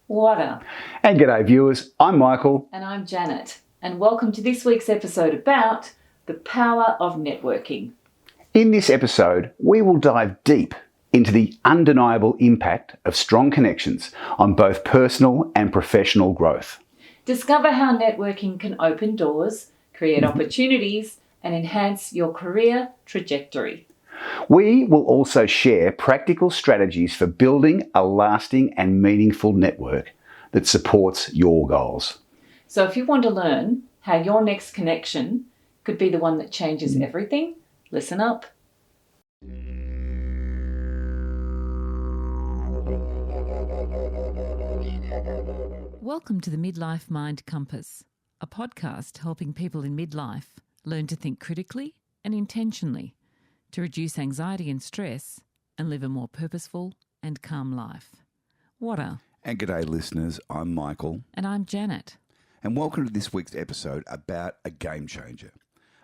What up? And g'day viewers, I'm Michael. And I'm Janet. And welcome to this week's episode about the power of networking. In this episode, we will dive deep into the undeniable impact of strong connections on both personal and professional growth. Discover how networking can open doors, create opportunities, and enhance your career trajectory. We will also share practical strategies for building a lasting and meaningful network that supports your goals. So if you want to learn how your next connection could be the one that changes everything, listen up. Welcome to the Midlife Mind Compass, a podcast helping people in midlife learn to think critically and intentionally to reduce anxiety and stress and live a more purposeful and calm life. Whata? And g'day listeners, I'm Michael. And I'm Janet. And welcome to this week's episode about a game changer.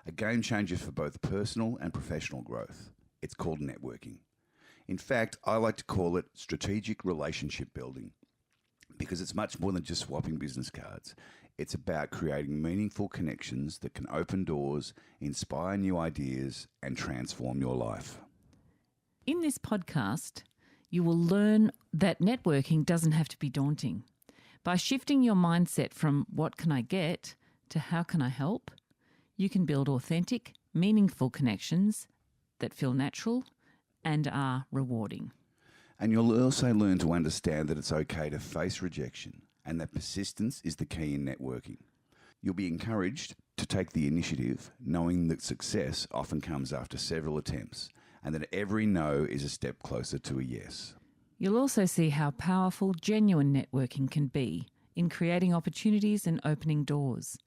A game changer for both personal and professional growth. It's called networking. In fact, I like to call it strategic relationship building because it's much more than just swapping business cards. It's about creating meaningful connections that can open doors, inspire new ideas, and transform your life. In this podcast, you will learn that networking doesn't have to be daunting. By shifting your mindset from what can I get to how can I help, you can build authentic, meaningful connections that feel natural and are rewarding. And you'll also learn to understand that it's okay to face rejection and that persistence is the key in networking. You'll be encouraged to take the initiative, knowing that success often comes after several attempts and that every no is a step closer to a yes. You'll also see how powerful genuine networking can be in creating opportunities and opening doors.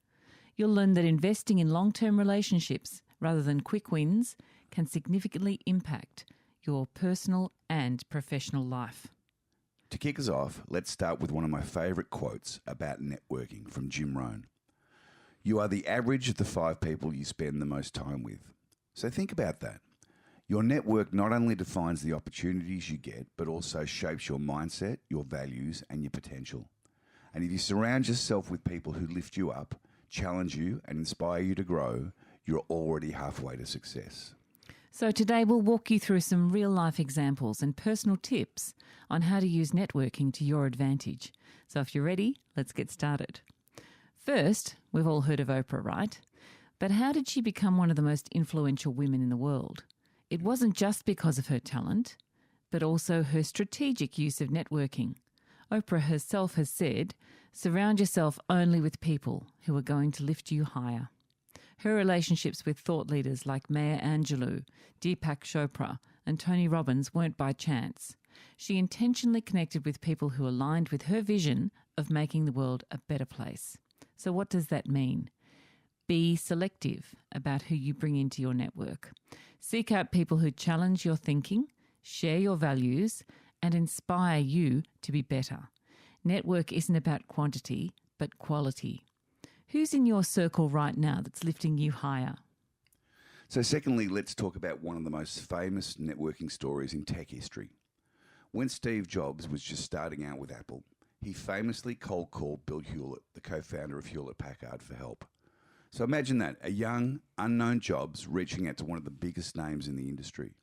You'll learn that investing in long-term relationships rather than quick wins can significantly impact your personal and professional life. To kick us off, let's start with one of my favourite quotes about networking from Jim Rohn. You are the average of the 5 people you spend the most time with. So think about that. Your network not only defines the opportunities you get, but also shapes your mindset, your values, and your potential. And if you surround yourself with people who lift you up, challenge you, and inspire you to grow, you're already halfway to success. So today we'll walk you through some real-life examples and personal tips on how to use networking to your advantage. So if you're ready, let's get started. First, we've all heard of Oprah, right? But how did she become one of the most influential women in the world? It wasn't just because of her talent, but also her strategic use of networking. Oprah herself has said, surround yourself only with people who are going to lift you higher. Her relationships with thought leaders like Maya Angelou, Deepak Chopra, and Tony Robbins weren't by chance. She intentionally connected with people who aligned with her vision of making the world a better place. So what does that mean? Be selective about who you bring into your network. Seek out people who challenge your thinking, share your values, and inspire you to be better. Network isn't about quantity, but quality. Who's in your circle right now that's lifting you higher? So secondly, let's talk about one of the most famous networking stories in tech history. When Steve Jobs was just starting out with Apple, he famously cold called Bill Hewlett, the co-founder of Hewlett-Packard, for help. So imagine that, a young, unknown Jobs reaching out to one of the biggest names in the industry.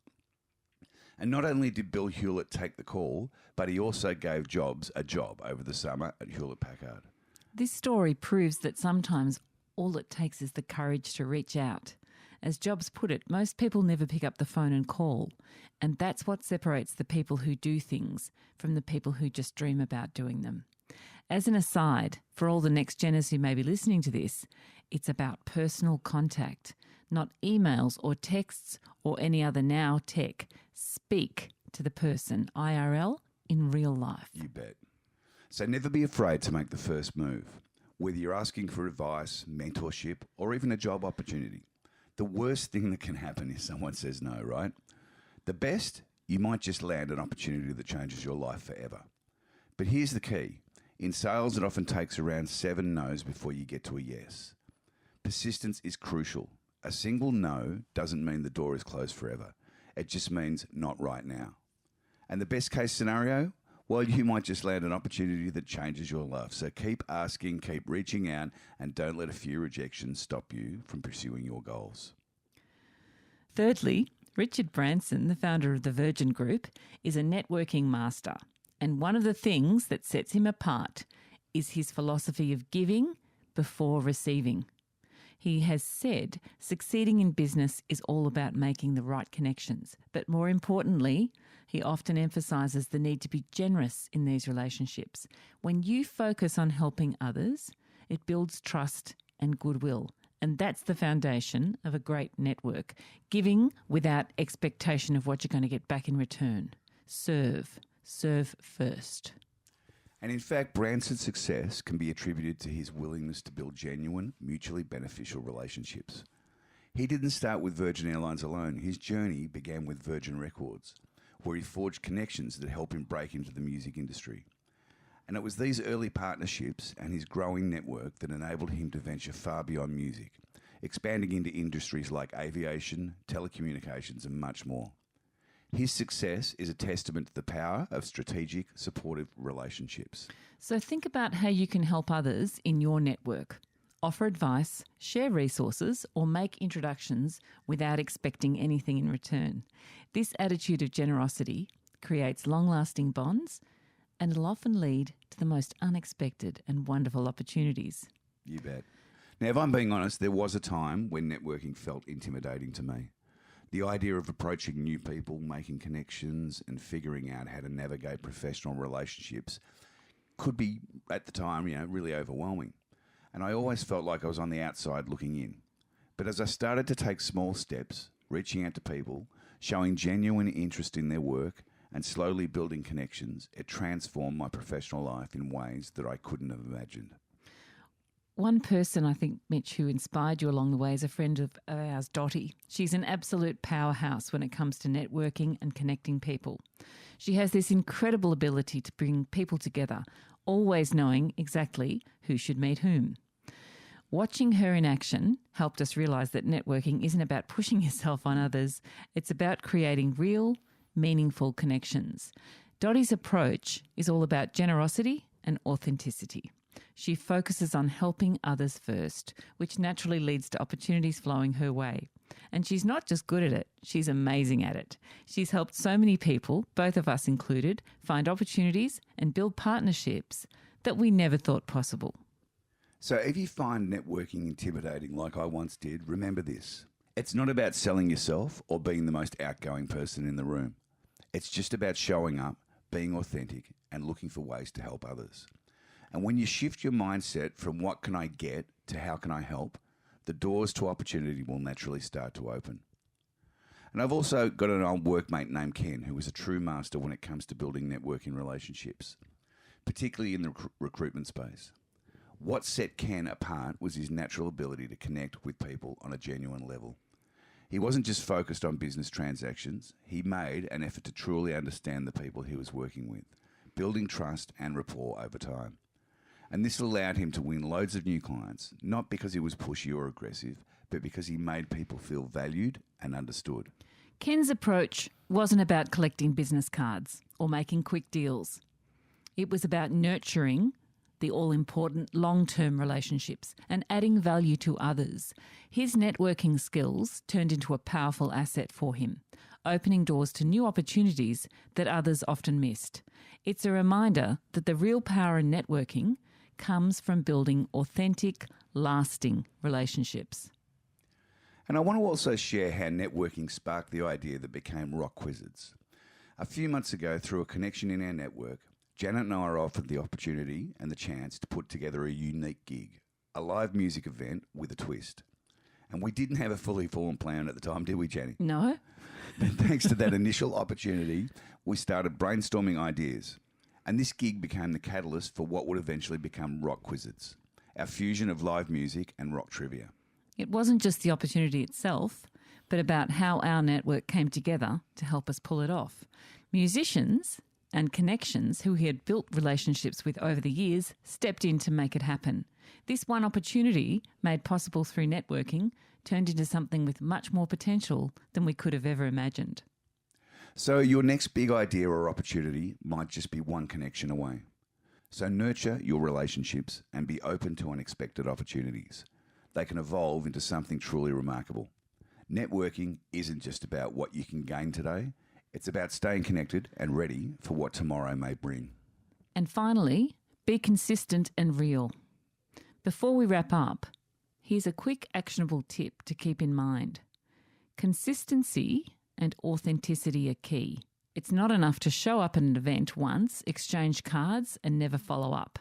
And not only did Bill Hewlett take the call, but he also gave Jobs a job over the summer at Hewlett-Packard. This story proves that sometimes all it takes is the courage to reach out. As Jobs put it, most people never pick up the phone and call, and that's what separates the people who do things from the people who just dream about doing them. As an aside, for all the next geners who may be listening to this, it's about personal contact, not emails or texts or any other now tech. Speak to the person, IRL, in real life. You bet. So never be afraid to make the first move, whether you're asking for advice, mentorship, or even a job opportunity. The worst thing that can happen is someone says no, right? The best, you might just land an opportunity that changes your life forever. But here's the key. In sales, it often takes around 7 no's before you get to a yes. Persistence is crucial. A single no doesn't mean the door is closed forever. It just means not right now. And the best case scenario, Well, you might just land an opportunity that changes your life. So keep asking, keep reaching out, and don't let a few rejections stop you from pursuing your goals. Thirdly, Richard Branson, the founder of the Virgin Group, is a networking master. And one of the things that sets him apart is his philosophy of giving before receiving. He has said succeeding in business is all about making the right connections. But more importantly, he often emphasises the need to be generous in these relationships. When you focus on helping others, it builds trust and goodwill. And that's the foundation of a great network. Giving without expectation of what you're going to get back in return. Serve first. And in fact, Branson's success can be attributed to his willingness to build genuine, mutually beneficial relationships. He didn't start with Virgin Airlines alone. His journey began with Virgin Records, where he forged connections that helped him break into the music industry. And it was these early partnerships and his growing network that enabled him to venture far beyond music, expanding into industries like aviation, telecommunications, and much more. His success is a testament to the power of strategic, supportive relationships. So think about how you can help others in your network. Offer advice, share resources, or make introductions without expecting anything in return. This attitude of generosity creates long-lasting bonds, and it'll often lead to the most unexpected and wonderful opportunities. You bet. Now, if I'm being honest, there was a time when networking felt intimidating to me. The idea of approaching new people, making connections, and figuring out how to navigate professional relationships could be, at the time, really overwhelming. And I always felt like I was on the outside looking in. But as I started to take small steps, reaching out to people, showing genuine interest in their work, and slowly building connections, it transformed my professional life in ways that I couldn't have imagined. One person, I think, Mitch, who inspired you along the way is a friend of ours, Dottie. She's an absolute powerhouse when it comes to networking and connecting people. She has this incredible ability to bring people together, always knowing exactly who should meet whom. Watching her in action helped us realise that networking isn't about pushing yourself on others. It's about creating real, meaningful connections. Dottie's approach is all about generosity and authenticity. She focuses on helping others first, which naturally leads to opportunities flowing her way. And she's not just good at it, she's amazing at it. She's helped so many people, both of us included, find opportunities and build partnerships that we never thought possible. So if you find networking intimidating like I once did, remember this. It's not about selling yourself or being the most outgoing person in the room. It's just about showing up, being authentic, and looking for ways to help others. And when you shift your mindset from what can I get to how can I help, the doors to opportunity will naturally start to open. And I've also got an old workmate named Ken who is a true master when it comes to building networking relationships, particularly in the recruitment space. What set Ken apart was his natural ability to connect with people on a genuine level. He wasn't just focused on business transactions, he made an effort to truly understand the people he was working with, building trust and rapport over time. And this allowed him to win loads of new clients, not because he was pushy or aggressive, but because he made people feel valued and understood. Ken's approach wasn't about collecting business cards or making quick deals. It was about nurturing the all-important long-term relationships and adding value to others. His networking skills turned into a powerful asset for him, opening doors to new opportunities that others often missed. It's a reminder that the real power in networking comes from building authentic, lasting relationships. And I want to also share how networking sparked the idea that became Rock Wizards. A few months ago, through a connection in our network, Janet and I were offered the opportunity and the chance to put together a unique gig, a live music event with a twist. And we didn't have a fully formed plan at the time, did we, Jenny? No. But thanks to that initial opportunity, we started brainstorming ideas. And this gig became the catalyst for what would eventually become Rock Wizards, our fusion of live music and rock trivia. It wasn't just the opportunity itself, but about how our network came together to help us pull it off. Musicians and connections who he had built relationships with over the years stepped in to make it happen. This one opportunity, made possible through networking, turned into something with much more potential than we could have ever imagined. So your next big idea or opportunity might just be one connection away. So nurture your relationships and be open to unexpected opportunities. They can evolve into something truly remarkable. Networking isn't just about what you can gain today. It's about staying connected and ready for what tomorrow may bring. And finally, be consistent and real. Before we wrap up, here's a quick actionable tip to keep in mind. Consistency and authenticity are key. It's not enough to show up at an event once, exchange cards, and never follow up.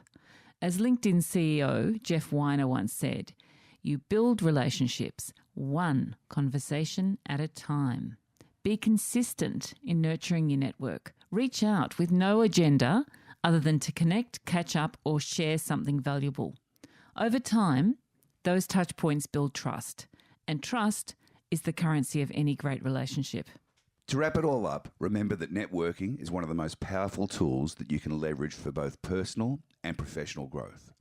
As LinkedIn CEO Jeff Weiner once said, you build relationships one conversation at a time. Be consistent in nurturing your network. Reach out with no agenda other than to connect, catch up, or share something valuable. Over time, those touch points build trust, and trust is the currency of any great relationship. To wrap it all up, remember that networking is one of the most powerful tools that you can leverage for both personal and professional growth.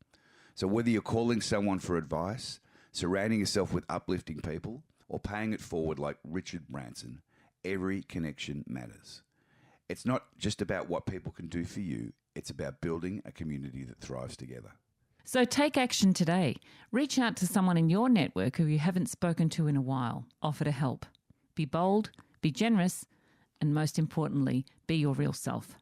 So whether you're calling someone for advice, surrounding yourself with uplifting people, or paying it forward like Richard Branson, every connection matters. It's not just about what people can do for you, it's about building a community that thrives together. So take action today. Reach out to someone in your network who you haven't spoken to in a while. Offer to help. Be bold, be generous, and most importantly, be your real self.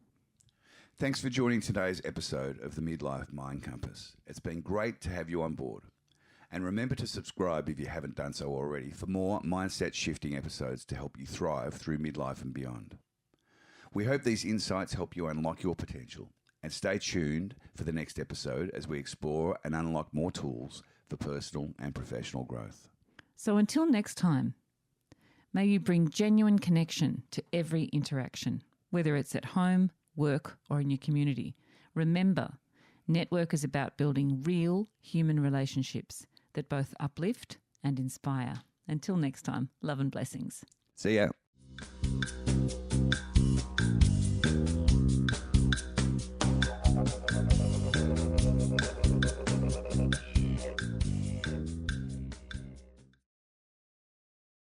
Thanks for joining today's episode of the Midlife Mind Compass. It's been great to have you on board. And remember to subscribe if you haven't done so already for more mindset shifting episodes to help you thrive through midlife and beyond. We hope these insights help you unlock your potential, and stay tuned for the next episode as we explore and unlock more tools for personal and professional growth. So until next time, may you bring genuine connection to every interaction, whether it's at home, work, or in your community. Remember, network is about building real human relationships that both uplift and inspire. Until next time, love and blessings. See ya.